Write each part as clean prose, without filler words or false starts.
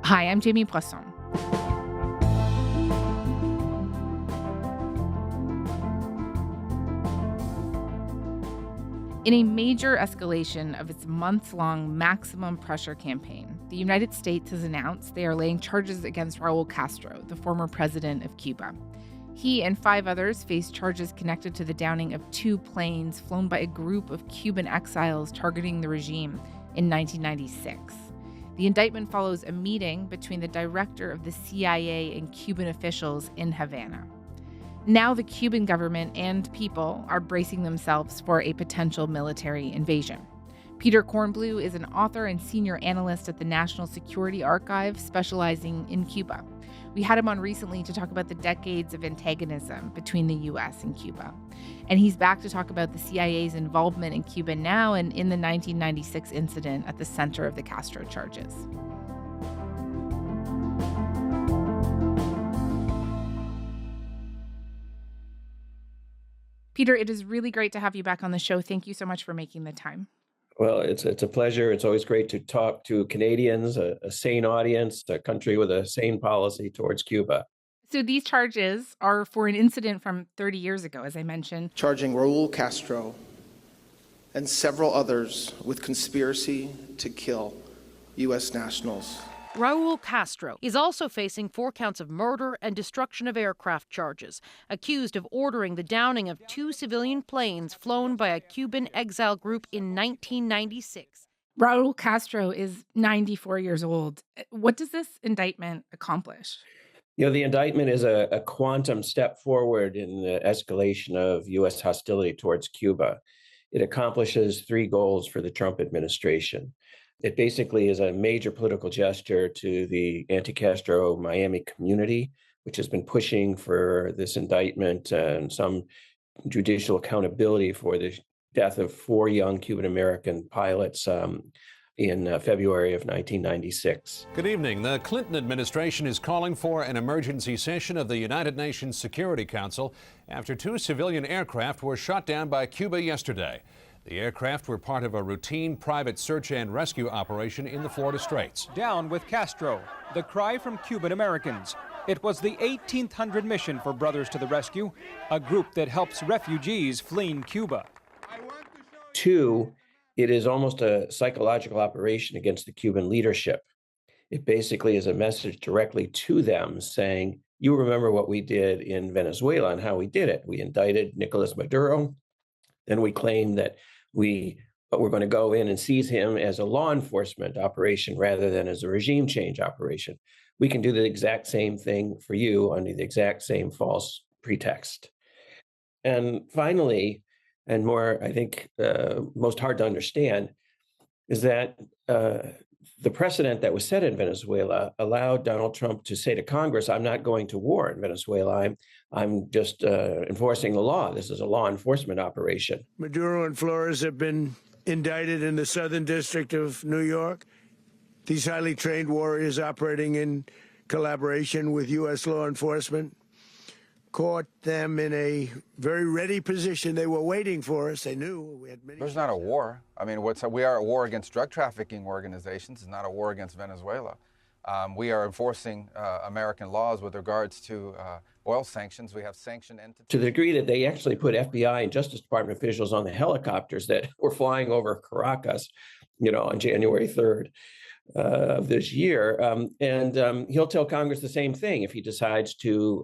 Hi, I'm Jamie Poisson. In a major escalation of its months-long maximum pressure campaign, the United States has announced they are laying charges against Raúl Castro, the former president of Cuba. He and 5 others face charges connected to the downing of 2 planes flown by a group of Cuban exiles targeting the regime in 1996. The indictment follows a meeting between the director of the CIA and Cuban officials in Havana. Now the Cuban government and people are bracing themselves for a potential military invasion. Peter Kornblue is an author and senior analyst at the National Security Archive, specializing in Cuba. We had him on recently to talk about the decades of antagonism between the U.S. and Cuba. And he's back to talk about the CIA's involvement in Cuba now and in the 1996 incident at the center of the Castro charges. Peter, it is really great to have you back on the show. Thank you so much for making the time. Well, it's a pleasure. It's always great to talk to Canadians, a sane audience, a country with a sane policy towards Cuba. So these charges are for an incident from 30 years ago, as I mentioned. Charging Raúl Castro and several others with conspiracy to kill U.S. nationals. Raúl Castro is also facing 4 counts of murder and destruction of aircraft charges, accused of ordering the downing of 2 civilian planes flown by a Cuban exile group in 1996. Raúl Castro is 94 years old. What does this indictment accomplish? The indictment is a quantum step forward in the escalation of U.S. hostility towards Cuba. It accomplishes 3 goals for the Trump administration. It basically is a major political gesture to the anti-Castro Miami community, which has been pushing for this indictment and some judicial accountability for the death of 4 young Cuban-American pilots in February of 1996. Good evening. The Clinton administration is calling for an emergency session of the United Nations Security Council after 2 civilian aircraft were shot down by Cuba yesterday. The aircraft were part of a routine private search and rescue operation in the Florida Straits. Down with Castro, the cry from Cuban Americans. It was the 1800 mission for Brothers to the Rescue, a group that helps refugees fleeing Cuba. 2, it is almost a psychological operation against the Cuban leadership. It basically is a message directly to them saying, you remember what we did in Venezuela and how we did it. We indicted Nicolas Maduro. Then we claimed that we're going to go in and seize him as a law enforcement operation rather than as a regime change operation. We can do the exact same thing for you under the exact same false pretext. And finally, and more, I think, most hard to understand, is that the precedent that was set in Venezuela allowed Donald Trump to say to Congress, I'm not going to war in Venezuela. I'm just enforcing the law. This is a law enforcement operation. Maduro and Flores have been indicted in the Southern District of New York. These highly trained warriors operating in collaboration with U.S. law enforcement caught them in a very ready position. They were waiting for us. They knew we had many. There's not a war. I mean, we are at war against drug trafficking organizations. It's not a war against Venezuela. We are enforcing American laws with regards to oil sanctions. We have sanctioned entities. To the degree that they actually put FBI and Justice Department officials on the helicopters that were flying over Caracas, on January 3rd of this year. And he'll tell Congress the same thing if he decides to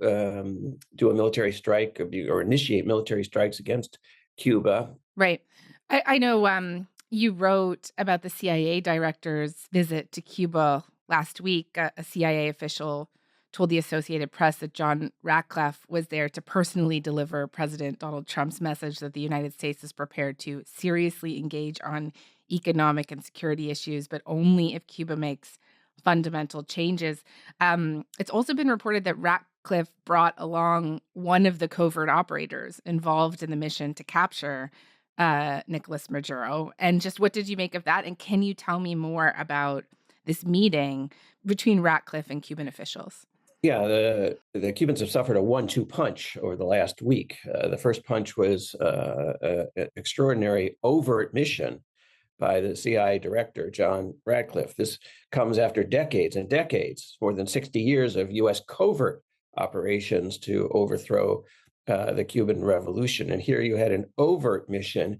do a military strike or initiate military strikes against Cuba. Right. I know you wrote about the CIA director's visit to Cuba last week. A CIA official told the Associated Press that John Ratcliffe was there to personally deliver President Donald Trump's message that the United States is prepared to seriously engage on economic and security issues, but only if Cuba makes fundamental changes. It's also been reported that Ratcliffe brought along one of the covert operators involved in the mission to capture Nicolas Maduro. And just what did you make of that? And can you tell me more about this meeting between Ratcliffe and Cuban officials? Yeah, the Cubans have suffered a 1-2 punch over the last week. The first punch was an extraordinary overt mission by the CIA director, John Radcliffe. This comes after decades and decades, more than 60 years of U.S. covert operations to overthrow the Cuban Revolution. And here you had an overt mission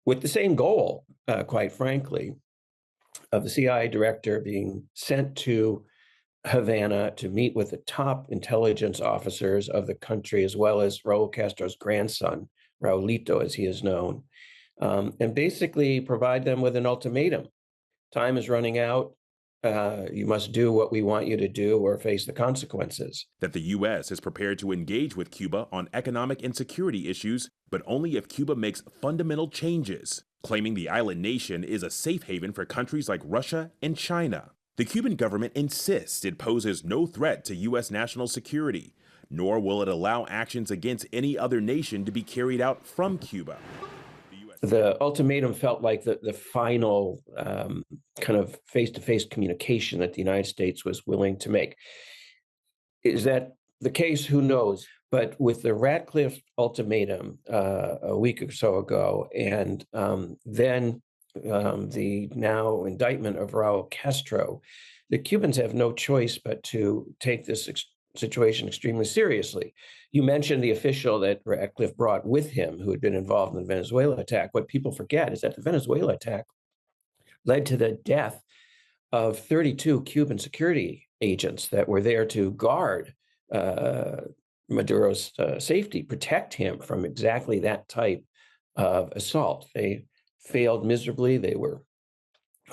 with the same goal, quite frankly, of the CIA director being sent to Havana to meet with the top intelligence officers of the country, as well as Raúl Castro's grandson, Raulito, as he is known, and basically provide them with an ultimatum. Time is running out. You must do what we want you to do or face the consequences. That the U.S. is prepared to engage with Cuba on economic and security issues, but only if Cuba makes fundamental changes, claiming the island nation is a safe haven for countries like Russia and China. The Cuban government insists it poses no threat to U.S. national security, nor will it allow actions against any other nation to be carried out from Cuba. The ultimatum felt like the final kind of face-to-face communication that the United States was willing to make. Is that the case? Who knows? But with the Radcliffe ultimatum a week or so ago, and then the now indictment of Raúl Castro, the Cubans have no choice but to take this situation extremely seriously. You mentioned the official that Radcliffe brought with him who had been involved in the Venezuela attack. What people forget is that the Venezuela attack led to the death of 32 Cuban security agents that were there to guard Maduro's safety, protect him from exactly that type of assault. They failed miserably. They were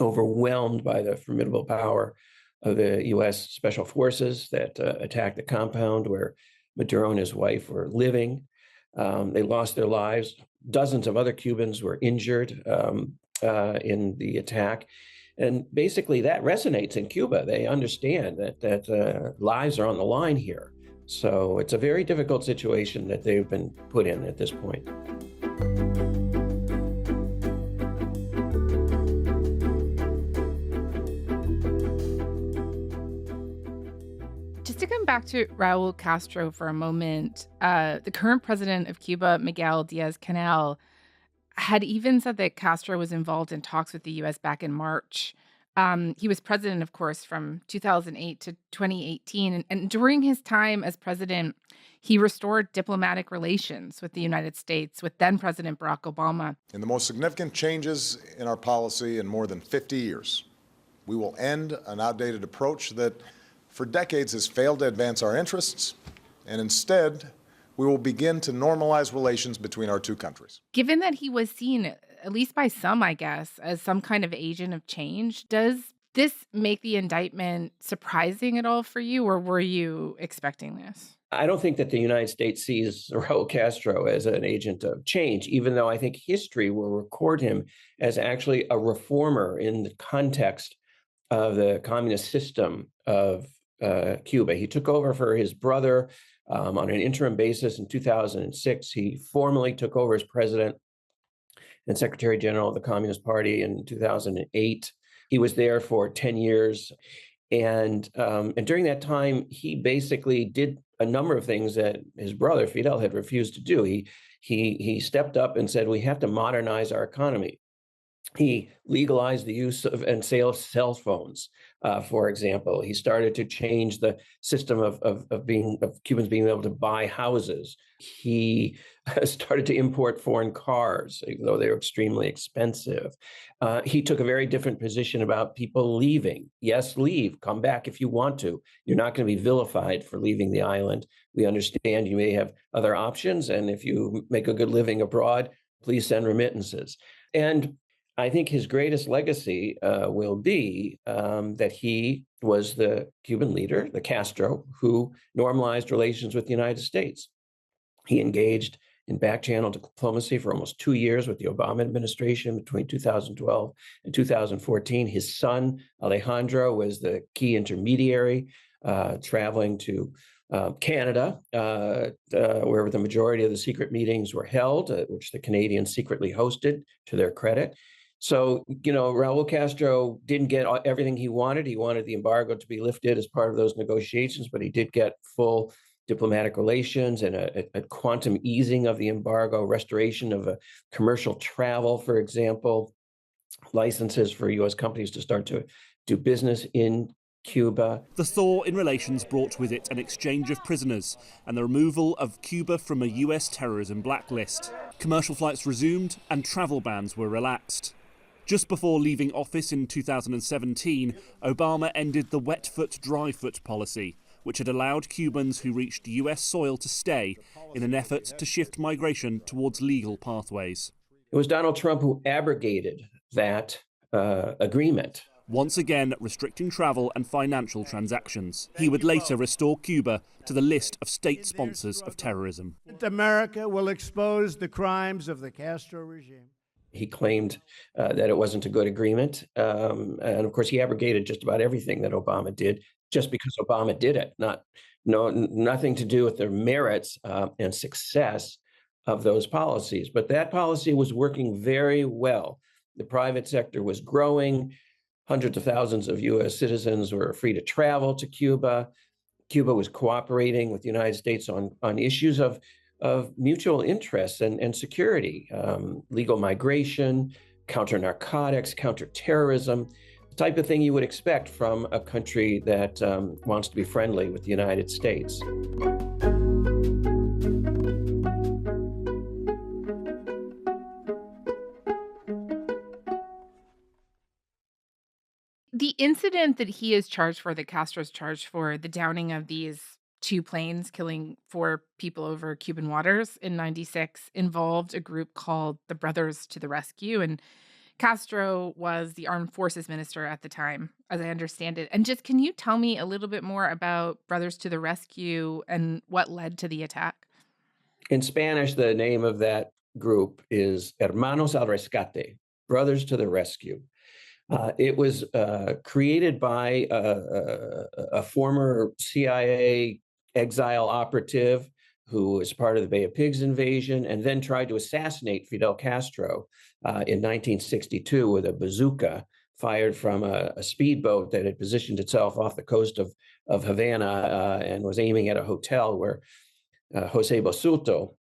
overwhelmed by the formidable power of the U.S. Special Forces that attacked the compound where Maduro and his wife were living. They lost their lives. Dozens of other Cubans were injured in the attack. And basically that resonates in Cuba. They understand that lives are on the line here. So it's a very difficult situation that they've been put in at this point. Just to come back to Raúl Castro for a moment, the current president of Cuba, Miguel Diaz-Canel, had even said that Castro was involved in talks with the U.S. back in March. He was president, of course, from 2008 to 2018. And during his time as president, he restored diplomatic relations with the United States, with then-President Barack Obama. In the most significant changes in our policy in more than 50 years, we will end an outdated approach that for decades has failed to advance our interests, and instead, we will begin to normalize relations between our two countries. Given that he was seen, at least by some, I guess, as some kind of agent of change, does this make the indictment surprising at all for you, or were you expecting this? I don't think that the United States sees Raúl Castro as an agent of change, even though I think history will record him as actually a reformer in the context of the communist system of Cuba. He took over for his brother on an interim basis in 2006. He formally took over as president and Secretary General of the Communist Party in 2008. He was there for 10 years. And during that time, he basically did a number of things that his brother, Fidel, had refused to do. He stepped up and said, we have to modernize our economy. He legalized the use of and sale of cell phones, for example. He started to change the system of Cubans being able to buy houses. He started to import foreign cars, even though they were extremely expensive. He took a very different position about people leaving. Yes, leave. Come back if you want to. You're not going to be vilified for leaving the island. We understand you may have other options, and if you make a good living abroad, please send remittances. And I think his greatest legacy will be that he was the Cuban leader, the Castro, who normalized relations with the United States. He engaged in back-channel diplomacy for almost 2 years with the Obama administration between 2012 and 2014. His son, Alejandro, was the key intermediary, traveling to Canada, where the majority of the secret meetings were held, which the Canadians secretly hosted, to their credit. So, Raúl Castro didn't get everything he wanted. He wanted the embargo to be lifted as part of those negotiations, but he did get full diplomatic relations and a quantum easing of the embargo, restoration of commercial travel, for example. licenses for U.S. companies to start to do business in Cuba. The thaw in relations brought with it an exchange of prisoners and the removal of Cuba from a US terrorism blacklist. Commercial flights resumed and travel bans were relaxed. Just before leaving office in 2017, Obama ended the wet foot, dry foot policy, which had allowed Cubans who reached US soil to stay in an effort to shift migration towards legal pathways. It was Donald Trump who abrogated that agreement. Once again restricting travel and financial transactions. He would later restore Cuba to the list of state sponsors of terrorism. America will expose the crimes of the Castro regime. He claimed that it wasn't a good agreement. And of course, he abrogated just about everything that Obama did just because Obama did it, nothing to do with the merits and success of those policies. But that policy was working very well. The private sector was growing. Hundreds of thousands of U.S. citizens were free to travel to Cuba. Cuba was cooperating with the United States on issues of mutual interests and security, legal migration, counter-narcotics, counter-terrorism, the type of thing you would expect from a country that wants to be friendly with the United States. The incident that he is charged for, that Castro's charged for, the downing of these 2 planes, killing 4 people over Cuban waters in '96, involved a group called the Brothers to the Rescue. And Castro was the armed forces minister at the time, as I understand it. And just, can you tell me a little bit more about Brothers to the Rescue and what led to the attack? In Spanish, the name of that group is Hermanos al Rescate, Brothers to the Rescue. It was created by a former CIA exile operative who was part of the Bay of Pigs invasion and then tried to assassinate Fidel Castro in 1962 with a bazooka fired from a speedboat that had positioned itself off the coast of Havana and was aiming at a hotel where Jose Basulto,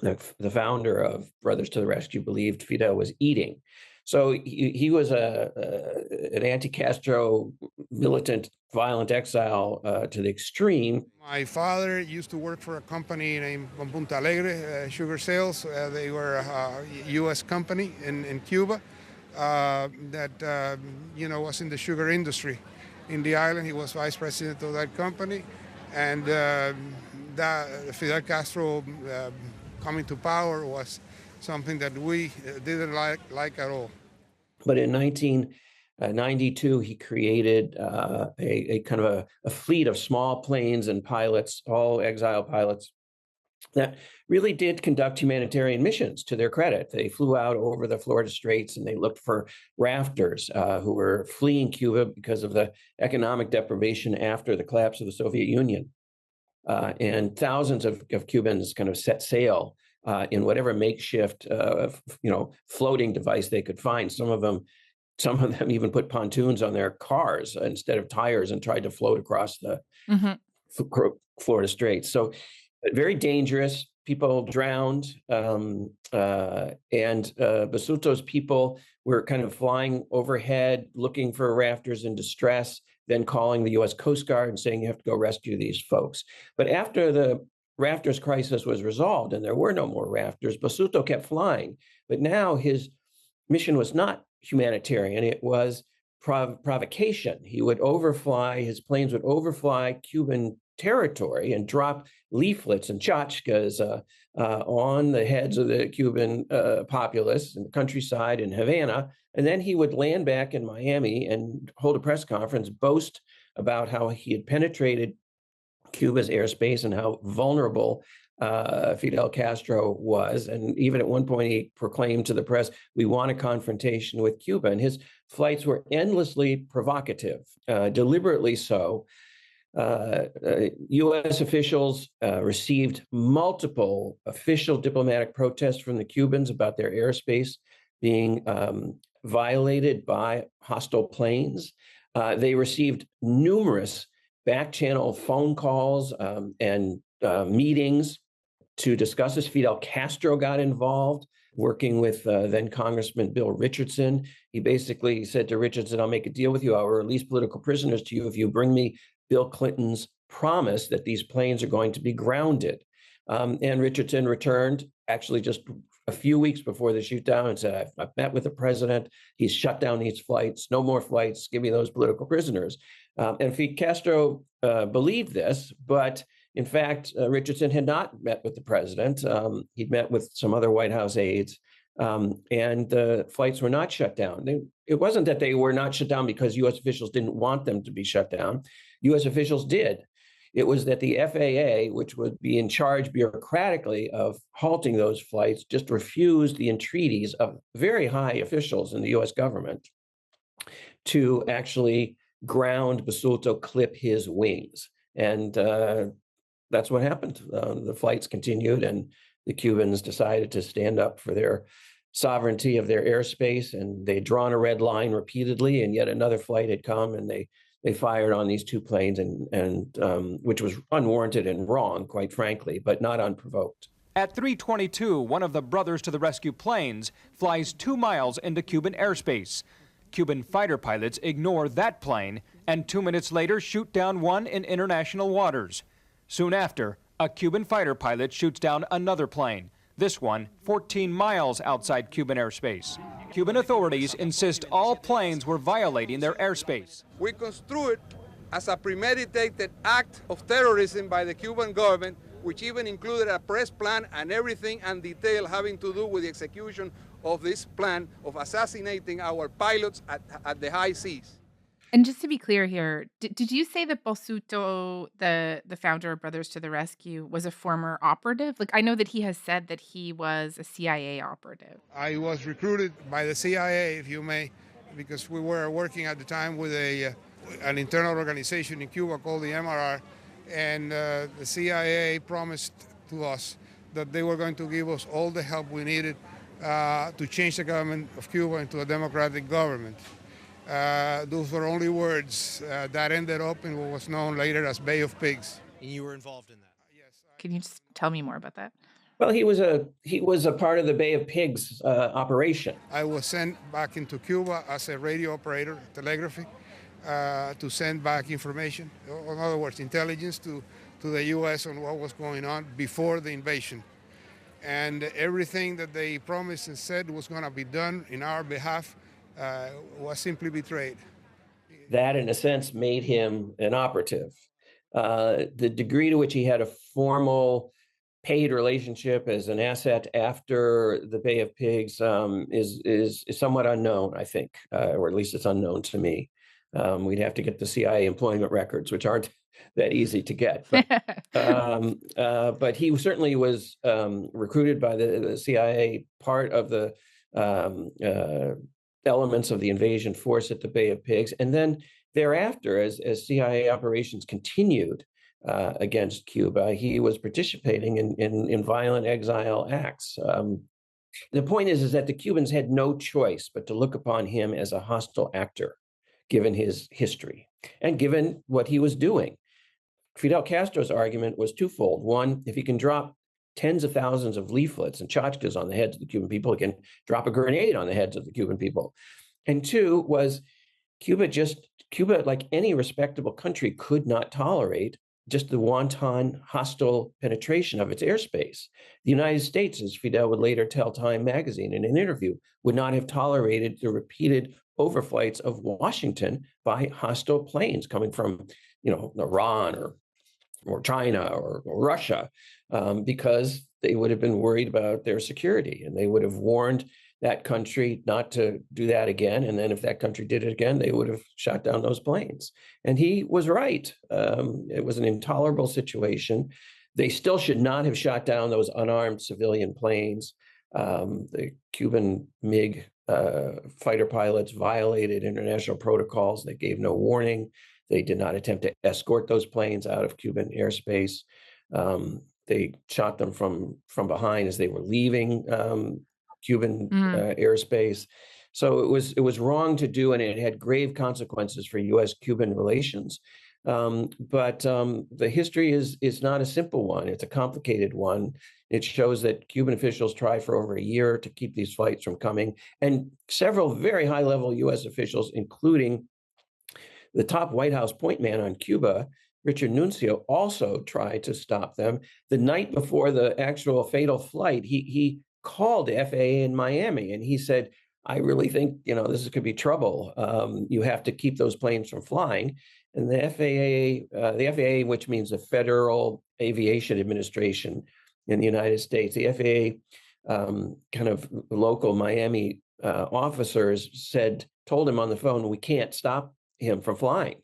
the founder of Brothers to the Rescue, believed Fidel was eating. So he was an anti-Castro militant, violent exile to the extreme. My father used to work for a company named Punta Alegre, Sugar Sales. They were a U.S. company in Cuba that was in the sugar industry in the island. He was vice president of that company, and Fidel Castro coming to power was something that we didn't like at all. But in 1992, he created a kind of a fleet of small planes and pilots, all exile pilots, that really did conduct humanitarian missions, to their credit. They flew out over the Florida Straits and they looked for rafters who were fleeing Cuba because of the economic deprivation after the collapse of the Soviet Union. And thousands of Cubans kind of set sail in whatever makeshift, floating device they could find. Some of them even put pontoons on their cars instead of tires and tried to float across the Florida Straits. So very dangerous. People drowned, and Basulto's people were kind of flying overhead, looking for rafters in distress, then calling the U.S. Coast Guard and saying, you have to go rescue these folks. But after the rafters crisis was resolved and there were no more rafters, Basulto kept flying. But now his mission was not humanitarian, it was provocation. He would his planes would overfly Cuban territory and drop leaflets and tchotchkes on the heads of the Cuban populace in the countryside in Havana. And then he would land back in Miami and hold a press conference, boast about how he had penetrated Cuba's airspace and how vulnerable Fidel Castro was. And even at one point, he proclaimed to the press, we want a confrontation with Cuba. And his flights were endlessly provocative, deliberately so. U.S. officials received multiple official diplomatic protests from the Cubans about their airspace being violated by hostile planes. They received numerous back-channel phone calls and meetings to discuss this. Fidel Castro got involved. working with then Congressman Bill Richardson. He basically said to Richardson, I'll make a deal with you. I'll release political prisoners to you if you bring me Bill Clinton's promise that these planes are going to be grounded. And Richardson returned actually just a few weeks before the shoot down and said, I've met with the president. He's shut down these flights. No more flights. Give me those political prisoners. And Fidel Castro believed this, but in fact, Richardson had not met with the president. He'd met with some other White House aides, and the flights were not shut down. It wasn't that they were not shut down because U.S. officials didn't want them to be shut down. U.S. officials did. It was that the FAA, which would be in charge bureaucratically of halting those flights, just refused the entreaties of very high officials in the U.S. government to actually ground Basulto, clip his wings. And that's what happened. The flights continued, and the Cubans decided to stand up for their sovereignty of their airspace, and they'd drawn a red line repeatedly, and yet another flight had come, and they fired on these two planes, and which was unwarranted and wrong, quite frankly, but not unprovoked. At 3:22, one of the Brothers to the Rescue planes flies 2 miles into Cuban airspace. Cuban fighter pilots ignore that plane and 2 minutes later shoot down one in international waters. Soon after, a Cuban fighter pilot shoots down another plane, this one 14 miles outside Cuban airspace. Cuban authorities insist all planes were violating their airspace. We construe it as a premeditated act of terrorism by the Cuban government, which even included a press plan and everything and detail having to do with the execution of this plan of assassinating our pilots at the high seas. And just to be clear here, did you say that Basulto, the founder of Brothers to the Rescue, was a former operative? Like, I know that he has said that he was a CIA operative. I was recruited by the CIA, if you may, because we were working at the time with an internal organization in Cuba called the MRR, and the CIA promised to us that they were going to give us all the help we needed to change the government of Cuba into a democratic government. Those were only words that ended up in what was known later as Bay of Pigs. And you were involved in that? Yes. Can you just tell me more about that? Well, he was a part of the Bay of Pigs operation. I was sent back into Cuba as a radio operator, telegraphy, to send back information. In other words, intelligence to the U.S. on what was going on before the invasion. And everything that they promised and said was going to be done in our behalf was simply betrayed. That, in a sense, made him an operative. The degree to which he had a formal paid relationship as an asset after the Bay of Pigs is somewhat unknown, I think, or at least it's unknown to me. We'd have to get the CIA employment records, which aren't that easy to get. But he certainly was recruited by the CIA, part of the elements of the invasion force at the Bay of Pigs. And then thereafter, as CIA operations continued against Cuba, he was participating in violent exile acts. The point is that the Cubans had no choice but to look upon him as a hostile actor, given his history and given what he was doing. Fidel Castro's argument was twofold. One, if he can drop tens of thousands of leaflets and tchotchkes on the heads of the Cuban people, he can drop a grenade on the heads of the Cuban people. And two was Cuba, like any respectable country, could not tolerate just the wanton hostile penetration of its airspace. The United States, as Fidel would later tell Time magazine in an interview, would not have tolerated the repeated overflights of Washington by hostile planes coming from, Iran or China or Russia, because they would have been worried about their security, and they would have warned that country not to do that again. And then if that country did it again, they would have shot down those planes. And he was right. It was an intolerable situation. They still should not have shot down those unarmed civilian planes. The Cuban MiG fighter pilots violated international protocols. They gave no warning. They did not attempt to escort those planes out of Cuban airspace. They shot them from behind as they were leaving Cuban airspace. So it was wrong to do, and it had grave consequences for U.S.-Cuban relations. But the history is not a simple one. It's a complicated one. It shows that Cuban officials tried for over a year to keep these flights from coming. And several very high-level U.S. officials, including the top White House point man on Cuba, Richard Nuncio, also tried to stop them. The night before the actual fatal flight, he called the FAA in Miami, and he said, I really think, this could be trouble. You have to keep those planes from flying. And the FAA, which means the Federal Aviation Administration in the United States, the FAA kind of local Miami officers told him on the phone, we can't stop him from flying.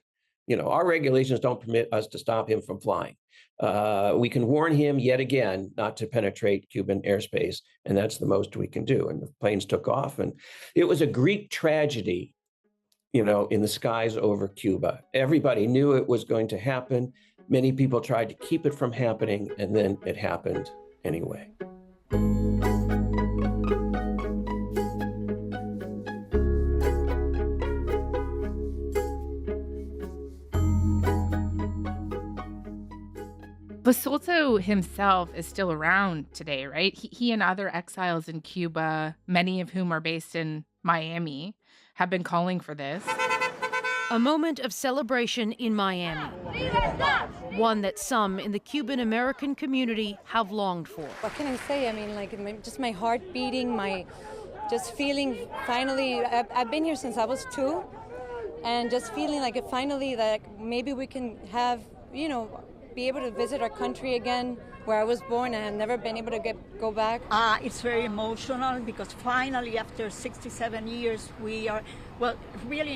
Our regulations don't permit us to stop him from flying. We can warn him yet again not to penetrate Cuban airspace, and that's the most we can do. And the planes took off, and it was a Greek tragedy, in the skies over Cuba. Everybody knew it was going to happen. Many people tried to keep it from happening, and then it happened anyway. Basulto himself is still around today, right? He and other exiles in Cuba, many of whom are based in Miami, have been calling for this. A moment of celebration in Miami. One that some in the Cuban American community have longed for. What can I say? I mean, just my heart beating, just feeling finally, I've been here since I was 2, and just feeling like finally that maybe we can have, be able to visit our country again, where I was born and have never been able to go back. It's very emotional because finally, after 67 years, we are, really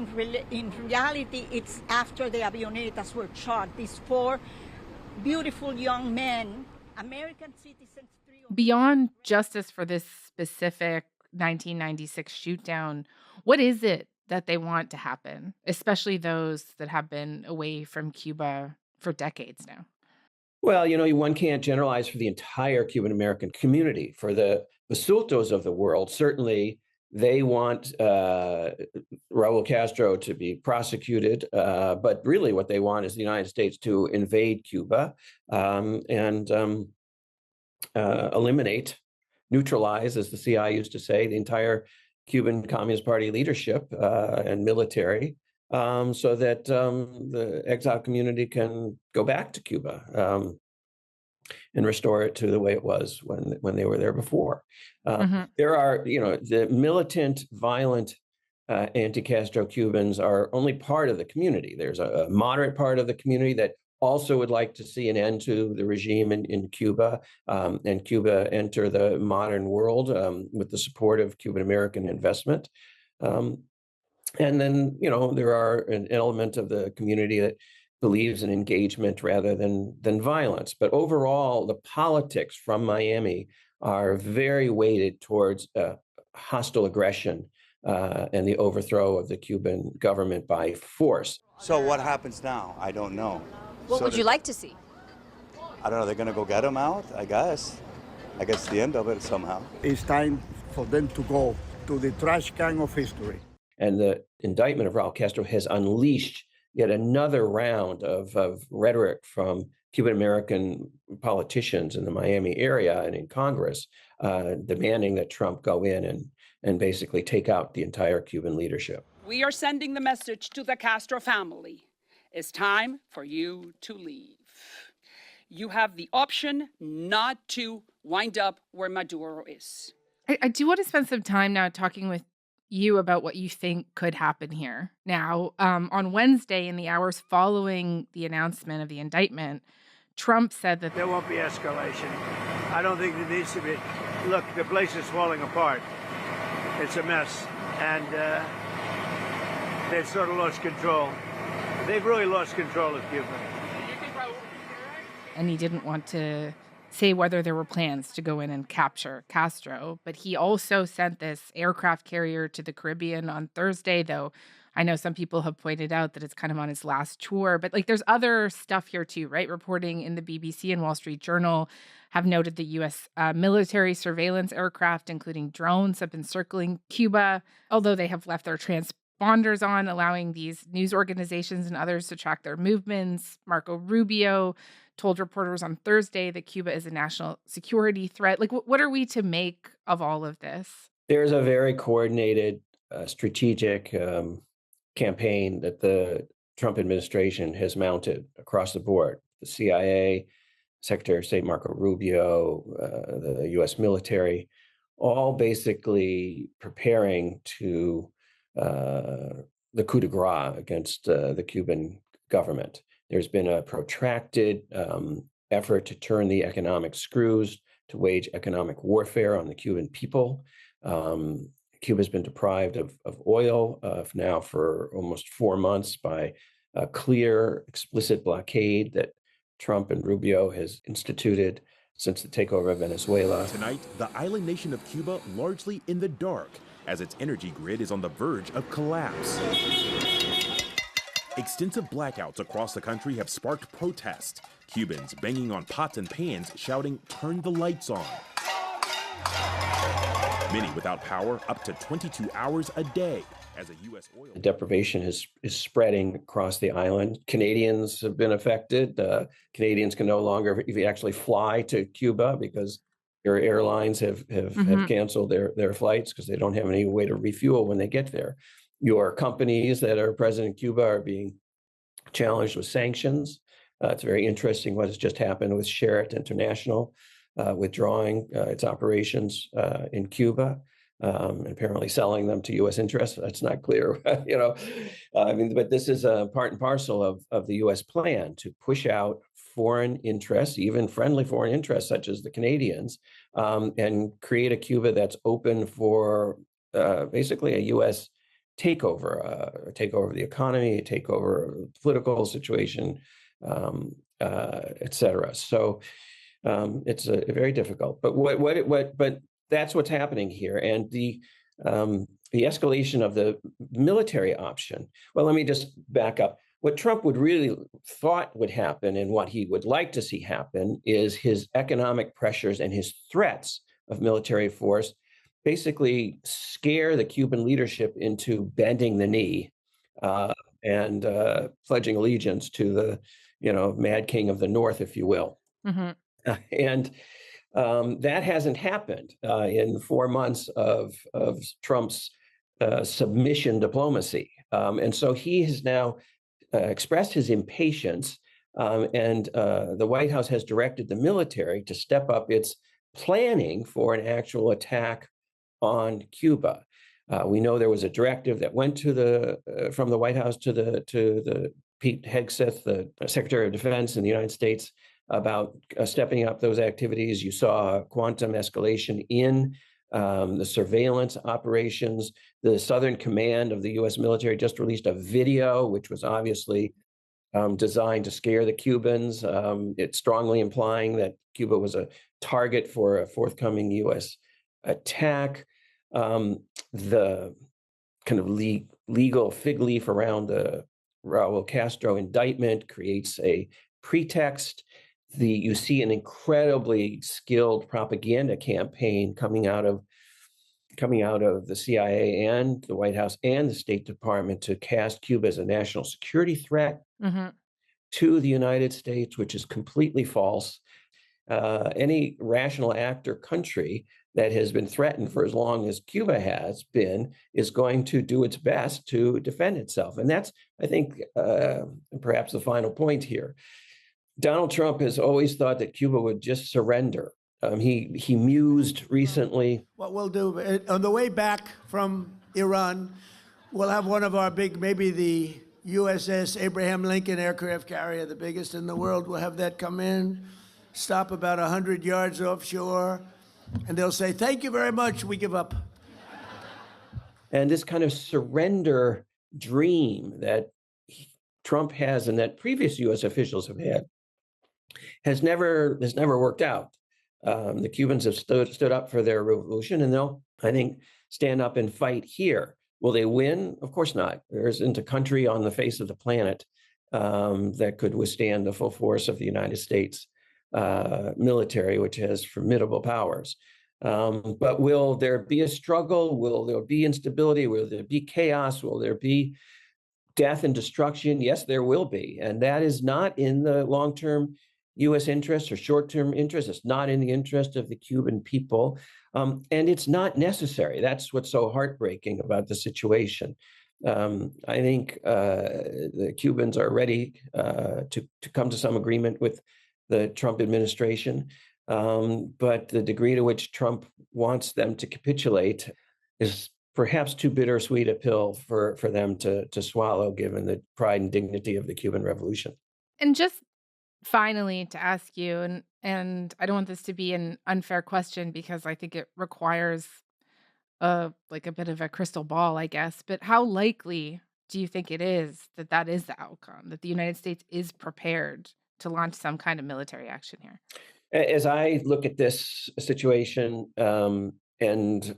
in reality, it's after the avionetas were shot. These 4 beautiful young men, American citizens. Beyond justice for this specific 1996 shootdown, what is it that they want to happen, especially those that have been away from Cuba for decades now? Well, one can't generalize for the entire Cuban American community. For the Basultos of the world, certainly they want Raúl Castro to be prosecuted, but really what they want is the United States to invade Cuba and eliminate, neutralize, as the CI used to say, the entire Cuban Communist Party leadership and military, so that the exile community can go back to Cuba and restore it to the way it was when they were there before. There are, the militant, violent anti-Castro Cubans are only part of the community. There's a moderate part of the community that also would like to see an end to the regime in Cuba, and Cuba enter the modern world with the support of Cuban American investment. And then, there are an element of the community that believes in engagement rather than violence. But overall, the politics from Miami are very weighted towards hostile aggression and the overthrow of the Cuban government by force. So what happens now? I don't know. What would you like to see? I don't know. They're going to go get him out, I guess. I guess the end of it somehow. It's time for them to go to the trash can of history. And the indictment of Raúl Castro has unleashed yet another round of rhetoric from Cuban-American politicians in the Miami area and in Congress, demanding that Trump go in and basically take out the entire Cuban leadership. We are sending the message to the Castro family. It's time for you to leave. You have the option not to wind up where Maduro is. I do want to spend some time now talking with you about what you think could happen here. Now, on Wednesday, in the hours following the announcement of the indictment, Trump said that there won't be escalation. I don't think there needs to be. Look, the place is falling apart. It's a mess. And they've sort of lost control. They've really lost control of Cuba. And he didn't want to say whether there were plans to go in and capture Castro, but he also sent this aircraft carrier to the Caribbean on Thursday, though I know some people have pointed out that it's kind of on his last tour, but there's other stuff here too, right? Reporting in the BBC and Wall Street Journal have noted that U.S. Military surveillance aircraft, including drones, have been circling Cuba, although they have left their transponders on, allowing these news organizations and others to track their movements. Marco Rubio told reporters on Thursday that Cuba is a national security threat. Like, what are we to make of all of this? There's a very coordinated, strategic campaign that the Trump administration has mounted across the board. The CIA, Secretary of State Marco Rubio, the U.S. military, all basically preparing to the coup de grace against the Cuban government. There's been a protracted effort to turn the economic screws, to wage economic warfare on the Cuban people. Cuba's been deprived of oil now for almost 4 months by a clear, explicit blockade that Trump and Rubio has instituted since the takeover of Venezuela. Tonight, the island nation of Cuba largely in the dark as its energy grid is on the verge of collapse. Extensive blackouts across the country have sparked protests. Cubans banging on pots and pans, shouting, "Turn the lights on." Many without power up to 22 hours a day as a U.S. oil... The deprivation is spreading across the island. Canadians have been affected. Canadians can no longer actually fly to Cuba because their airlines have canceled their flights because they don't have any way to refuel when they get there. Your companies that are present in Cuba are being challenged with sanctions. It's very interesting what has just happened with Sherritt International withdrawing its operations in Cuba, and apparently selling them to U.S. interests. That's not clear, but this is a part and parcel of the U.S. plan to push out foreign interests, even friendly foreign interests such as the Canadians, and create a Cuba that's open for basically a U.S. takeover of the economy, a takeover of the political situation, et cetera. So it's a very difficult. But that's what's happening here, and the escalation of the military option. Well, let me just back up. What Trump would really thought would happen, and what he would like to see happen, is his economic pressures and his threats of military force basically scare the Cuban leadership into bending the knee and pledging allegiance to the, Mad King of the North, if you will. Mm-hmm. And that hasn't happened in 4 months of Trump's submission diplomacy. And so he has now expressed his impatience, and the White House has directed the military to step up its planning for an actual attack on Cuba. We know there was a directive that went to from the White House to the Pete Hegseth, the Secretary of Defense in the United States, about stepping up those activities. You saw a quantum escalation in the surveillance operations. The Southern Command of the U.S. military just released a video, which was obviously designed to scare the Cubans. It's strongly implying that Cuba was a target for a forthcoming U.S. attack. The kind of legal fig leaf around the Raúl Castro indictment creates a pretext. You see an incredibly skilled propaganda campaign coming out of the CIA and the White House and the State Department to cast Cuba as a national security threat to the United States, which is completely false. Any rational actor country that has been threatened for as long as Cuba has been is going to do its best to defend itself. And that's, I think, perhaps the final point here. Donald Trump has always thought that Cuba would just surrender. He mused recently. What we'll do, on the way back from Iran, we'll have one of our big, maybe the USS Abraham Lincoln aircraft carrier, the biggest in the world. We'll have that come in, stop about 100 yards offshore, and they'll say, "Thank you very much, we give up." And this kind of surrender dream that Trump has and that previous U.S. officials have had has never worked out. The Cubans have stood up for their revolution, and they'll, I think, stand up and fight here. Will they win? Of course not. There isn't a country on the face of the planet that could withstand the full force of the United States military, which has formidable powers. But will there be a struggle? Will there be instability? Will there be chaos? Will there be death and destruction? Yes, there will be. And that is not in the long-term U.S. interests or short-term interests. It's not in the interest of the Cuban people, and it's not necessary. That's what's so heartbreaking about the situation. I think the Cubans are ready to come to some agreement with the Trump administration, but the degree to which Trump wants them to capitulate is perhaps too bittersweet a pill for them to swallow, given the pride and dignity of the Cuban Revolution. And just finally to ask you, and I don't want this to be an unfair question because I think it requires like a bit of a crystal ball, I guess, but how likely do you think it is that that is the outcome, that the United States is prepared to launch some kind of military action here? As I look at this situation, and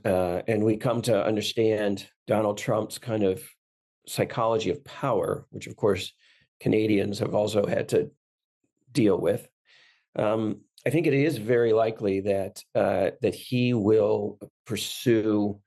we come to understand Donald Trump's kind of psychology of power, which of course Canadians have also had to deal with, I think it is very likely that that he will pursue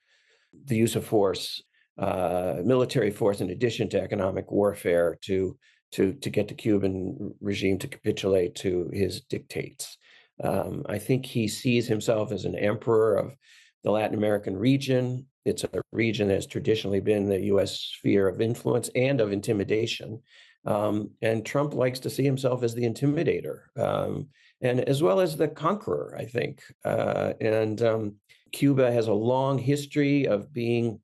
the use of force, military force, in addition to economic warfare, to get the Cuban regime to capitulate to his dictates. I think he sees himself as an emperor of the Latin American region. It's a region that has traditionally been the U.S. sphere of influence and of intimidation. And Trump likes to see himself as the intimidator, and as well as the conqueror, I think. Cuba has a long history of being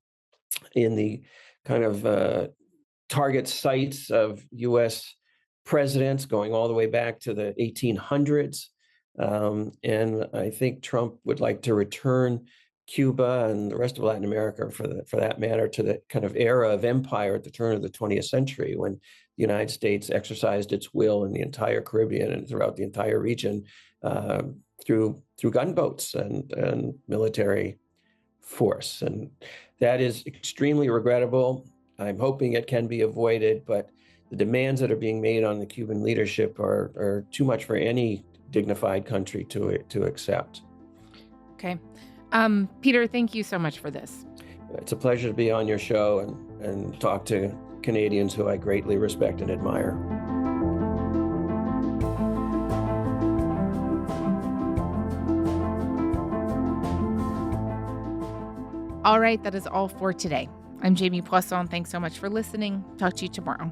in the kind of target sites of U.S. presidents, going all the way back to the 1800s. And I think Trump would like to return Cuba and the rest of Latin America, for that matter, to the kind of era of empire at the turn of the 20th century, when the United States exercised its will in the entire Caribbean and throughout the entire region through gunboats and military force. And that is extremely regrettable. I'm hoping it can be avoided, but the demands that are being made on the Cuban leadership are too much for any dignified country to accept. Okay. Peter, thank you so much for this. It's a pleasure to be on your show and talk to Canadians who I greatly respect and admire. All right, that is all for today. I'm Jamie Poisson. Thanks so much for listening. Talk to you tomorrow.